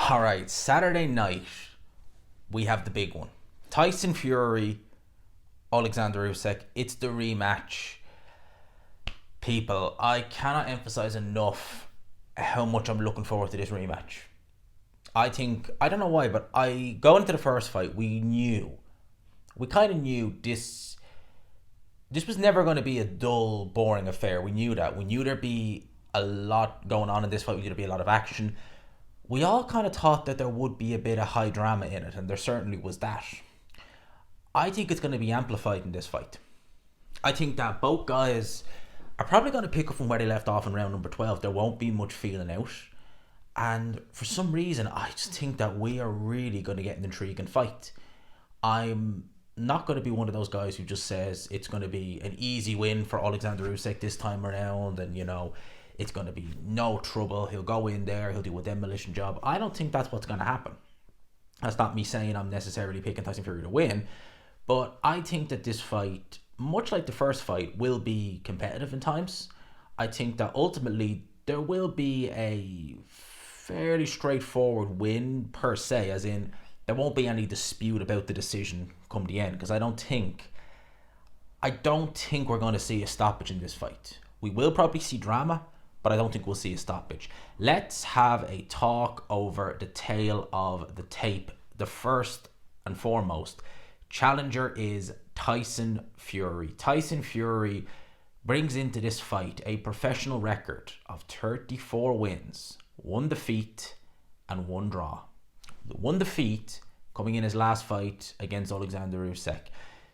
All right, Saturday night, we have the big one. Tyson Fury, Oleksandr Usyk. It's the rematch. People, I cannot emphasize enough how much I'm looking forward to this rematch. I don't know why, but going into the first fight, we kind of knew this was never going to be a dull, boring affair. We knew that. We knew there'd be a lot going on in this fight. We knew there'd be a lot of action. We all kind of thought that there would be a bit of high drama in it, and there certainly was that. I think it's going to be amplified in this fight. I think that both guys are probably going to pick up from where they left off in round number 12. There won't be much feeling out. And for some reason, I just think that we are really going to get an intriguing fight. I'm not going to be one of those guys who just says it's going to be an easy win for Oleksandr Usyk this time around, and it's going to be no trouble. He'll go in there, he'll do a demolition job. I don't think that's what's going to happen. That's not me saying I'm necessarily picking Tyson Fury to win, but I think that this fight, much like the first fight, will be competitive in times. I think that ultimately there will be a fairly straightforward win per se, as in there won't be any dispute about the decision come the end, because I don't think we're going to see a stoppage in this fight. We will probably see drama, but I don't think we'll see a stoppage. Let's have a talk over the tail of the tape. The first and foremost challenger is Tyson Fury. Tyson Fury brings into this fight a professional record of 34 wins, 1 defeat, and 1 draw. The 1 defeat coming in his last fight against Oleksandr Usyk.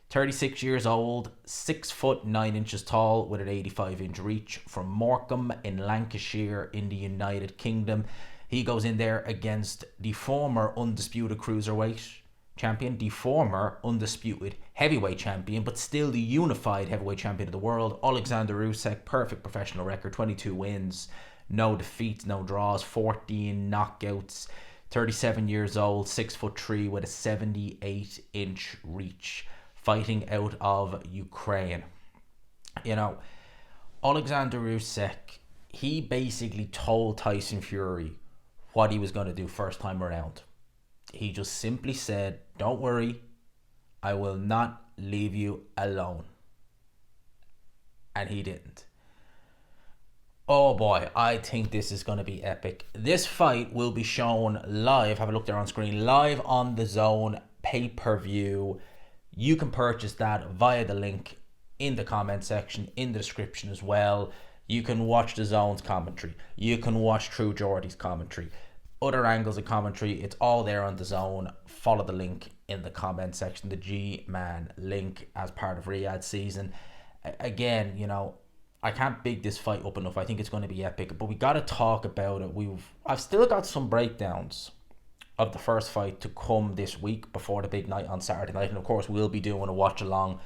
36 years old, 6 foot 9 inches tall, with an 85-inch reach, from Morecambe in Lancashire in the United Kingdom. He goes in there against the former undisputed cruiserweight champion, the former undisputed heavyweight champion, but still the unified heavyweight champion of the world, Oleksandr Usyk. Perfect professional record, 22 wins, no defeats, no draws, 14 knockouts. 37 years old, 6 foot 3, with a 78-inch reach, fighting out of Ukraine. Oleksandr Usyk, he basically told Tyson Fury what he was going to do first time around. He just simply said, "Don't worry, I will not leave you alone." And he didn't. Oh boy, I think this is going to be epic. This fight will be shown live. Have a look there on screen. Live on the Zone pay-per-view. You can purchase that via the link in the comment section, in the description as well. You can watch the Zone's commentary. You can watch True Geordie's commentary. Other angles of commentary. It's all there on the Zone. Follow the link in the comment section. The G-Man link as part of Riyadh season. Again, I can't big this fight up enough. I think it's going to be epic, but we got to talk about it. I've still got some breakdowns of the first fight to come this week before the big night on Saturday night, and of course we'll be doing a watch along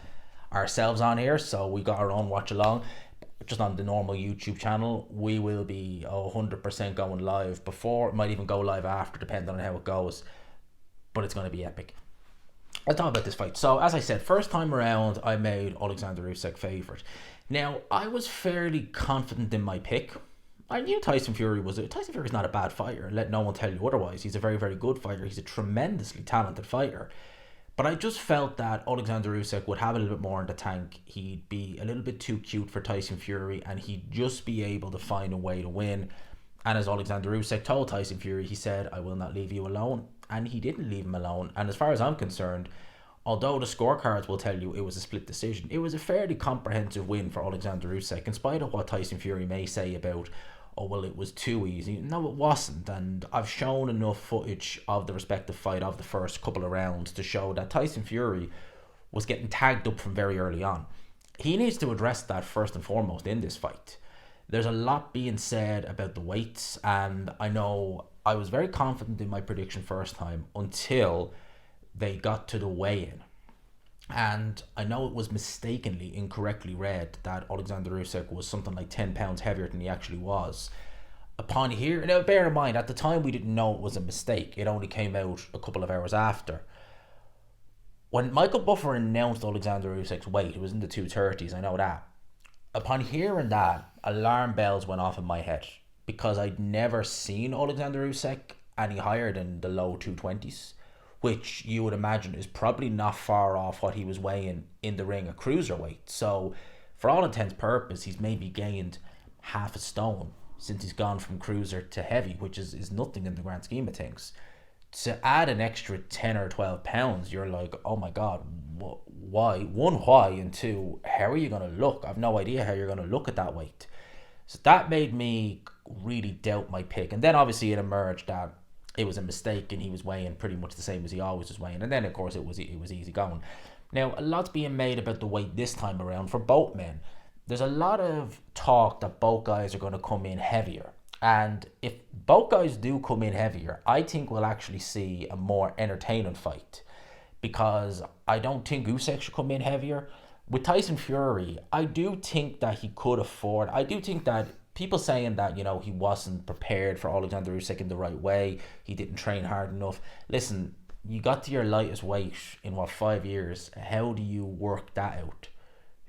ourselves on here. So we got our own watch along, just on the normal YouTube channel. We will be 100% going live before, might even go live after, depending on how it goes. But it's going to be epic. Let's talk about this fight. So as I said, first time around, I made Oleksandr Usyk favourite. Now, I was fairly confident in my pick. I knew Tyson Fury's not a bad fighter. Let no one tell you otherwise. He's a very, very good fighter. He's a tremendously talented fighter. But I just felt that Oleksandr Usyk would have a little bit more in the tank. He'd be a little bit too cute for Tyson Fury, and he'd just be able to find a way to win. And as Oleksandr Usyk told Tyson Fury, he said, "I will not leave you alone." And he didn't leave him alone. And as far as I'm concerned, although the scorecards will tell you it was a split decision, it was a fairly comprehensive win for Oleksandr Usyk, in spite of what Tyson Fury may say about, "Oh, well, it was too easy." No, it wasn't. And I've shown enough footage of the respective fight of the first couple of rounds to show that Tyson Fury was getting tagged up from very early on. He needs to address that first and foremost in this fight. There's a lot being said about the weights, and I know I was very confident in my prediction first time until they got to the weigh-in. And I know it was mistakenly, incorrectly read that Oleksandr Usyk was something like 10 pounds heavier than he actually was. Upon hearing, now bear in mind, at the time we didn't know it was a mistake. It only came out a couple of hours after. When Michael Buffer announced Oleksandr Usyk's weight, it was in the 230s, I know that. Upon hearing that, alarm bells went off in my head, because I'd never seen Oleksandr Usyk any higher than the low 220s, which you would imagine is probably not far off what he was weighing in the ring at cruiserweight. So, for all intents and purposes, he's maybe gained half a stone since he's gone from cruiser to heavy, which is nothing in the grand scheme of things. To add an extra 10 or 12 pounds, you're like, oh my God, why? One, why? And two, how are you going to look? I've no idea how you're going to look at that weight. So that made me really doubt my pick. And then obviously it emerged that it was a mistake and he was weighing pretty much the same as he always was weighing. And then, of course, it was easy going. Now, a lot's being made about the weight this time around for both men. There's a lot of talk that both guys are going to come in heavier. And if both guys do come in heavier, I think we'll actually see a more entertaining fight. Because I don't think Usyk should come in heavier. With Tyson Fury, I do think that he could afford. I do think that people saying that, he wasn't prepared for Oleksandr Usyk in the right way, he didn't train hard enough. Listen, you got to your lightest weight in 5 years. How do you work that out?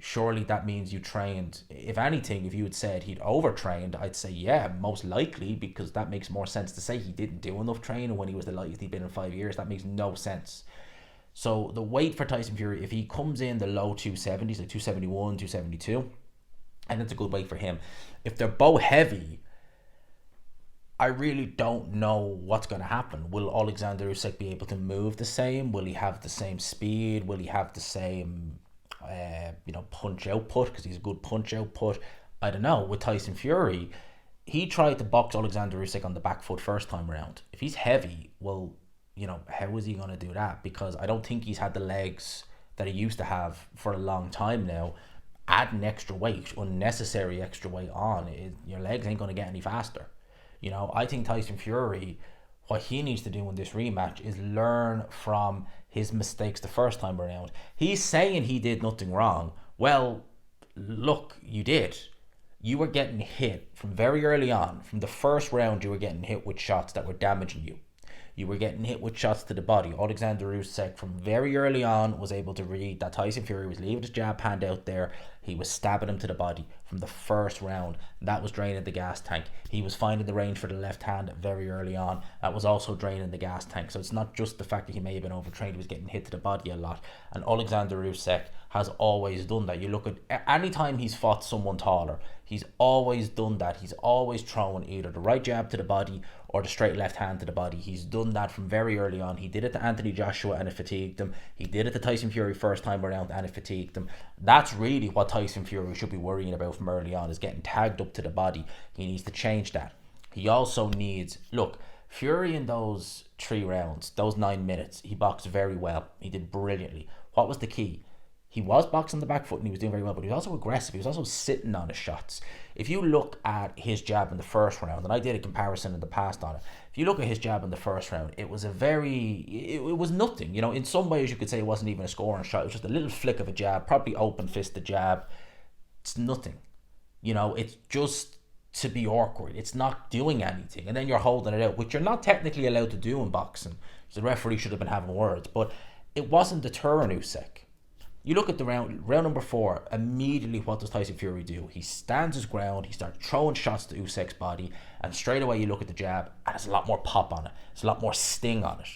Surely that means you trained. If anything, if you had said he'd overtrained, I'd say yeah, most likely, because that makes more sense. To say he didn't do enough training when he was the lightest he'd been in 5 years, that makes no sense. So the weight for Tyson Fury, if he comes in the low 270s, like 271, 272, and it's a good weight for him. If they're both heavy, I really don't know what's going to happen. Will Oleksandr Usyk be able to move the same? Will he have the same speed? Will he have the same, punch output? Because he's a good punch output. I don't know. With Tyson Fury, he tried to box Oleksandr Usyk on the back foot first time around. If he's heavy, well, how is he going to do that? Because I don't think he's had the legs that he used to have for a long time now. Adding extra weight, unnecessary extra weight on, your legs ain't going to get any faster. I think Tyson Fury, what he needs to do in this rematch is learn from his mistakes the first time around. He's saying he did nothing wrong. Well, look, you did. You were getting hit from very early on. From the first round, you were getting hit with shots that were damaging you. You were getting hit with shots to the body. Oleksandr Usyk from very early on was able to read that Tyson Fury was leaving his jab hand out there. He was stabbing him to the body from the first round. That was draining the gas tank. He was finding the range for the left hand very early on. That was also draining the gas tank. So it's not just the fact that he may have been overtrained. He was getting hit to the body a lot. And Oleksandr Usyk has always done that. You look at any time he's fought someone taller, he's always done that. He's always thrown either the right jab to the body or the straight left hand to the body. He's done that from very early on. He did it to Anthony Joshua and it fatigued him. He did it to Tyson Fury first time around and it fatigued him. That's really what Tyson Fury should be worrying about from early on, is getting tagged up to the body. He needs to change that. He also needs, look, Fury in those 3 rounds, those 9 minutes, he boxed very well. He did brilliantly. What was the key? He was boxing the back foot and he was doing very well, but he was also aggressive. He was also sitting on his shots. If you look at his jab in the first round, and I did a comparison in the past on it, if you look at his jab in the first round, it was it was nothing. In some ways you could say it wasn't even a scoring shot. It was just a little flick of a jab, probably open fisted jab. It's nothing. It's just to be awkward. It's not doing anything. And then you're holding it out, which you're not technically allowed to do in boxing. So the referee should have been having words, but it wasn't deterring Usyk. You look at the round number 4, immediately what does Tyson Fury do? He stands his ground, he starts throwing shots to Usyk's body, and straight away you look at the jab, and there's a lot more pop on it. There's a lot more sting on it.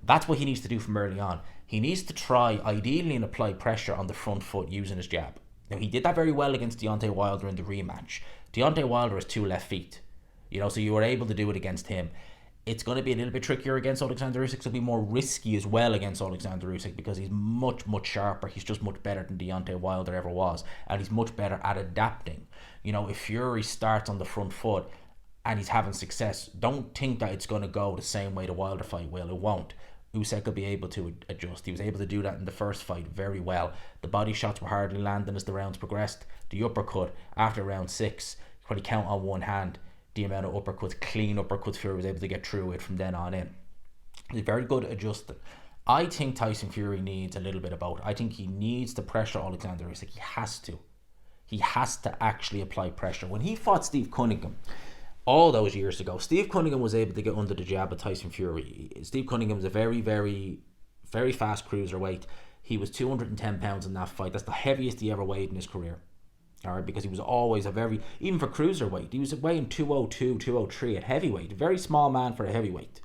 That's what he needs to do from early on. He needs to try, ideally, and apply pressure on the front foot using his jab. Now, he did that very well against Deontay Wilder in the rematch. Deontay Wilder has 2 left feet, so you were able to do it against him. It's going to be a little bit trickier against Oleksandr Usyk. It'll be more risky as well against Oleksandr Usyk because he's much, much sharper. He's just much better than Deontay Wilder ever was. And he's much better at adapting. If Fury starts on the front foot and he's having success, don't think that it's going to go the same way the Wilder fight will. It won't. Usyk will be able to adjust. He was able to do that in the first fight very well. The body shots were hardly landing as the rounds progressed. The uppercut after round 6, when he count on one hand, the amount of uppercuts, clean uppercuts Fury was able to get through it from then on in. He's very good at adjusting. I think Tyson Fury needs a little bit of both. I think he needs to pressure Oleksandr Usyk. He has to. He has to actually apply pressure. When he fought Steve Cunningham all those years ago, Steve Cunningham was able to get under the jab of Tyson Fury. Steve Cunningham was a very, very, very fast cruiserweight. He was 210 pounds in that fight. That's the heaviest he ever weighed in his career. All right, because he was always even for cruiserweight, he was weighing 202, 203 at heavyweight. A very small man for a heavyweight.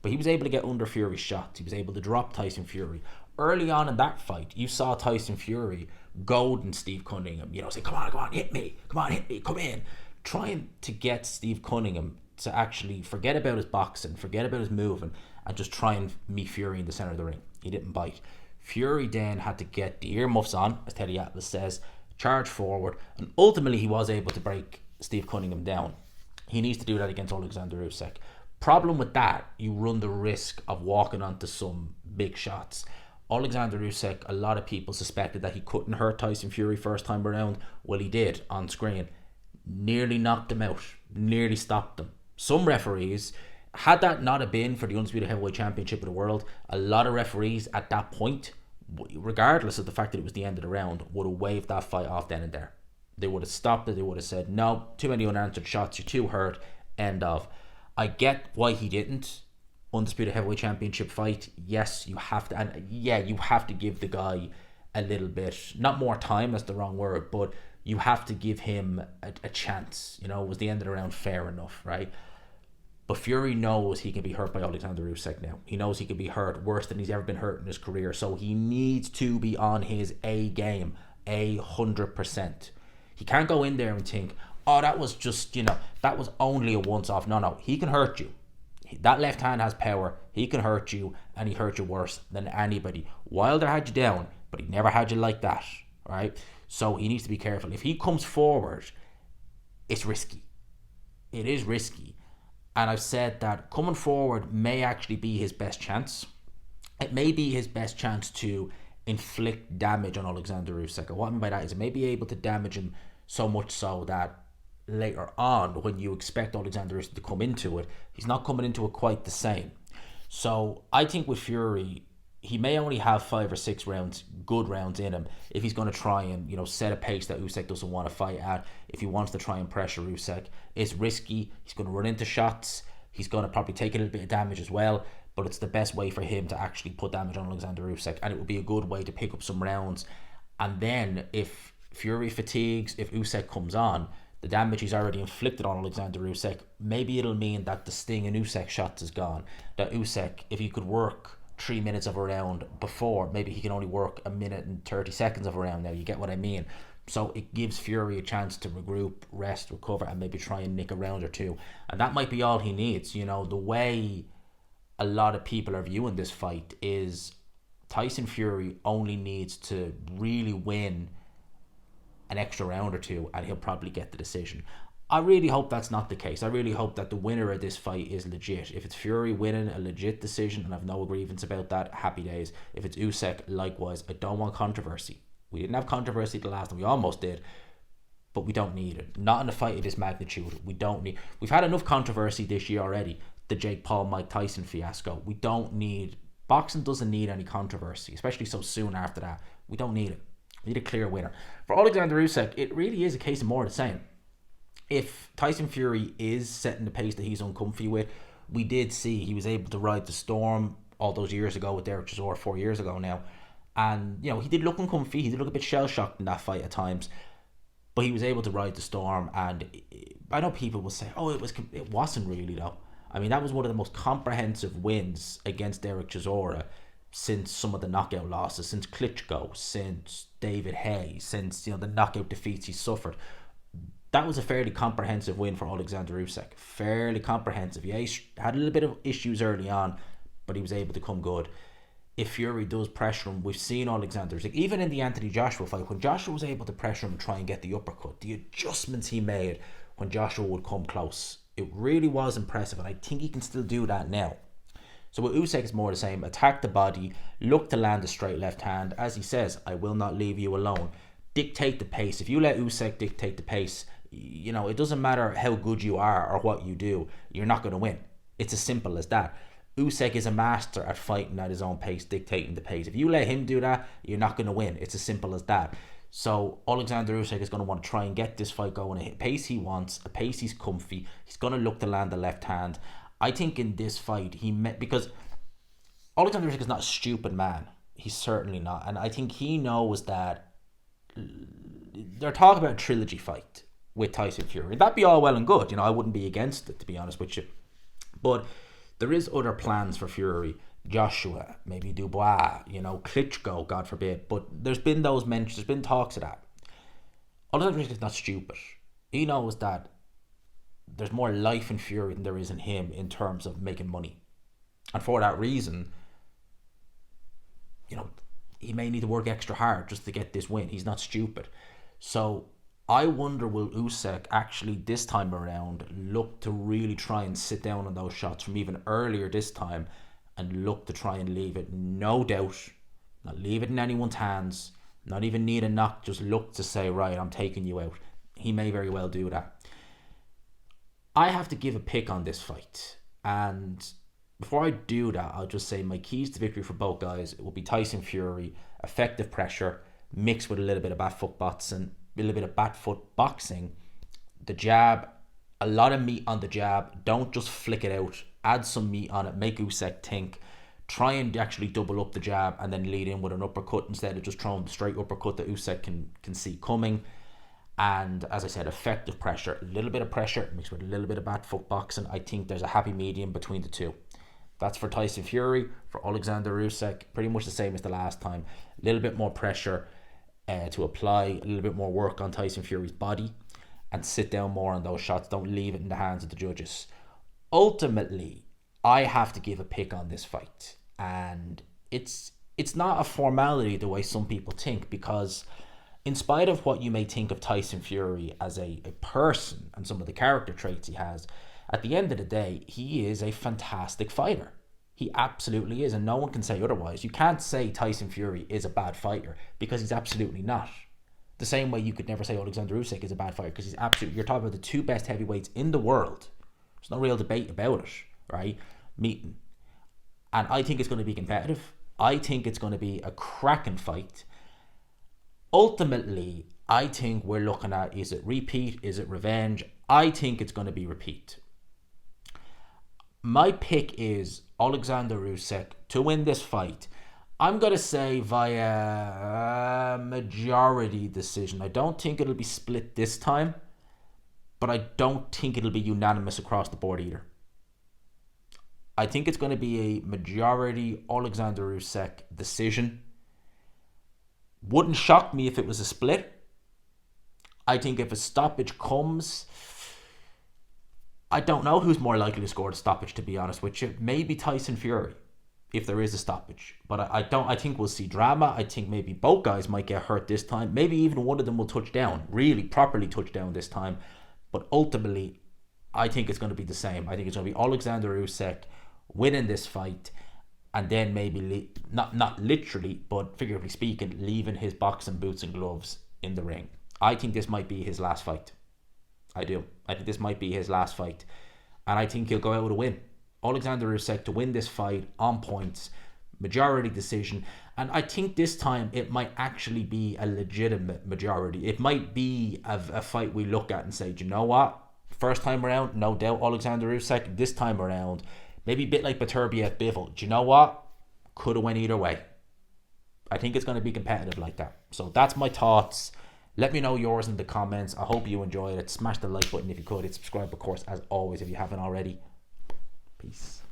But he was able to get under Fury's shots. He was able to drop Tyson Fury. Early on in that fight, you saw Tyson Fury goading Steve Cunningham. Say, come on, hit me. Come on, hit me. Come in. Trying to get Steve Cunningham to actually forget about his boxing, forget about his moving, and just try and meet Fury in the centre of the ring. He didn't bite. Fury then had to get the earmuffs on, as Teddy Atlas says, charge forward, and ultimately he was able to break Steve Cunningham down. He needs to do that against Oleksandr Usyk. Problem with that, you run the risk of walking onto some big shots. Oleksandr Usyk, a lot of people suspected that he couldn't hurt Tyson Fury first time around. Well, he did on screen. Nearly knocked him out. Nearly stopped him. Some referees, had that not have been for the Undisputed Heavyweight Championship of the world, a lot of referees at that point, regardless of the fact that it was the end of the round, would have waved that fight off then and there. They would have stopped it. They would have said, no, too many unanswered shots. You're too hurt. End of. I get why he didn't. Undisputed Heavyweight Championship fight. Yes, you have to. And yeah, you have to give the guy a little bit, not more time, that's the wrong word, but you have to give him a chance. Was the end of the round fair enough, right? But Fury knows he can be hurt by Oleksandr Usyk now. He knows he can be hurt worse than he's ever been hurt in his career. So he needs to be on his A game, 100%. He can't go in there and think, oh, that was just, that was only a once-off. No, he can hurt you. That left hand has power. He can hurt you, and he hurt you worse than anybody. Wilder had you down, but he never had you like that, right? So he needs to be careful. If he comes forward, it's risky. It is risky. And I've said that coming forward may actually be his best chance. It may be his best chance to inflict damage on Oleksandr Usyk. And what I mean by that is it may be able to damage him so much so that later on, when you expect Oleksandr Usyk to come into it, he's not coming into it quite the same. So I think with Fury, he may only have 5 or 6 rounds, good rounds in him, if he's going to try and set a pace that Usyk doesn't want to fight at. If he wants to try and pressure Usyk, it's risky. He's going to run into shots. He's going to probably take a little bit of damage as well. But it's the best way for him to actually put damage on Oleksandr Usyk, and it would be a good way to pick up some rounds. And then if Fury fatigues, if Usyk comes on, the damage he's already inflicted on Oleksandr Usyk, maybe it'll mean that the sting in Usyk shots is gone. That Usyk, if he could work 3 minutes of a round before, maybe he can only work 1 minute and 30 seconds of a round now. You get what I mean? So it gives Fury a chance to regroup, rest, recover, and maybe try and nick a round or two. And that might be all he needs. The way a lot of people are viewing this fight is Tyson Fury only needs to really win an extra round or two, and he'll probably get the decision. I really hope that's not the case. I really hope that the winner of this fight is legit. If it's Fury winning a legit decision, and I've no grievance about that, happy days. If it's Usyk, likewise. I don't want controversy. We didn't have controversy the last time. We almost did, but we don't need it. Not in a fight of this magnitude. We don't need. We've had enough controversy this year already. The Jake Paul, Mike Tyson fiasco. We don't need. Boxing doesn't need any controversy, especially so soon after that. We don't need it. We need a clear winner. For Oleksandr Usyk, it really is a case of more of the same. If Tyson Fury is setting the pace that he's uncomfy with, we did see he was able to ride the storm all those years ago with Derek Chisora, 4 years ago now. And, he did look uncomfy. He did look a bit shell-shocked in that fight at times. But he was able to ride the storm. And I know people will say, it wasn't really, though. I mean, that was one of the most comprehensive wins against Derek Chisora since some of the knockout losses, since Klitschko, since David Haye, since the knockout defeats he suffered. That was a fairly comprehensive win for Oleksandr Usyk. Fairly comprehensive. Yeah, he had a little bit of issues early on, but he was able to come good. If Fury does pressure him, we've seen Oleksandr Usyk, even in the Anthony Joshua fight, when Joshua was able to pressure him and try and get the uppercut, the adjustments he made when Joshua would come close, it really was impressive, and I think he can still do that now. So with Usyk, it's more the same. Attack the body, look to land a straight left hand. As he says, I will not leave you alone. Dictate the pace. If you let Usyk dictate the pace, it doesn't matter how good you are or what you do, you're not going to win. It's as simple as that. Usyk is a master at fighting at his own pace, dictating the pace. If you let him do that, you're not going to win. It's as simple as that. So Oleksandr Usyk is going to want to try and get this fight going at a pace he wants, a pace he's comfy. He's going to look to land the left hand. I think in this fight, because Oleksandr Usyk is not a stupid man. He's certainly not. And I think he knows that they're talking about a trilogy fight with Tyson Fury. That'd be all well and good. I wouldn't be against it, to be honest with you. But There is other plans for Fury. Joshua, maybe Dubois, Klitschko, God forbid. But there's been those mentions, there's been talks of that. Oleksandr is not stupid. He knows that there's more life in Fury than there is in him in terms of making money. And for that reason, he may need to work extra hard just to get this win. He's not stupid. So I wonder, will Usyk actually this time around look to really try and sit down on those shots from even earlier this time and look to try and leave it, no doubt, not leave it in anyone's hands, not even need a knock, just look to say, right, I'm taking you out. He may very well do that. I have to give a pick on this fight. And before I do that, I'll just say my keys to victory for both guys, it will be Tyson Fury, effective pressure, mixed with a little bit of back foot boxing, a little bit of back foot boxing, the jab, a lot of meat on the jab. Don't just flick it out. Add some meat on it. Make Usyk think. Try and actually double up the jab and then lead in with an uppercut instead of just throwing the straight uppercut that Usyk can see coming. And as I said, effective pressure, a little bit of pressure mixed with a little bit of back foot boxing. I think there's a happy medium between the two. That's for Tyson Fury. For Oleksandr Usyk, pretty much the same as the last time. A little bit more pressure to apply, a little bit more work on Tyson Fury's body, and sit down more on those shots. Don't leave it in the hands of the judges. Ultimately, I have to give a pick on this fight, and it's not a formality the way some people think, because in spite of what you may think of Tyson Fury as a person and some of the character traits he has, at the end of the day, he is a fantastic fighter. He absolutely is, and no one can say otherwise. You can't say Tyson Fury is a bad fighter, because he's absolutely not. The same way you could never say Oleksandr Usyk is a bad fighter, because he's absolutely, you're talking about the two best heavyweights in the world. There's no real debate about it, right? Meeting. And I think it's going to be competitive. I think it's going to be a cracking fight. Ultimately, I think we're looking at, is it repeat? Is it revenge? I think it's going to be repeat. My pick is Oleksandr Usyk to win this fight. I'm going to say via majority decision. I don't think it'll be split this time, but I don't think it'll be unanimous across the board either. I think it's going to be a majority Oleksandr Usyk decision. Wouldn't shock me if it was a split. I think if a stoppage comes, I don't know who's more likely to score the stoppage, to be honest with you. Maybe Tyson Fury, if there is a stoppage. But I think we'll see drama. I think maybe both guys might get hurt this time. Maybe even one of them will touch down, really properly touch down this time. But ultimately, I think it's going to be the same. I think it's going to be Oleksandr Usyk winning this fight, and then maybe, not literally, but figuratively speaking, leaving his boxing boots and gloves in the ring. I think this might be his last fight. I do. I think this might be his last fight. And I think he'll go out with a win. Oleksandr Usyk to win this fight on points, majority decision. And I think this time it might actually be a legitimate majority. It might be a fight we look at and say, do you know what? First time around, no doubt Oleksandr Usyk. This time around, maybe a bit like Beterbiev Bivol. Do you know what? Could have went either way. I think it's going to be competitive like that. So that's my thoughts. Let me know yours in the comments. I hope you enjoyed it. Smash the like button if you could. Subscribe, of course, as always, if you haven't already. Peace.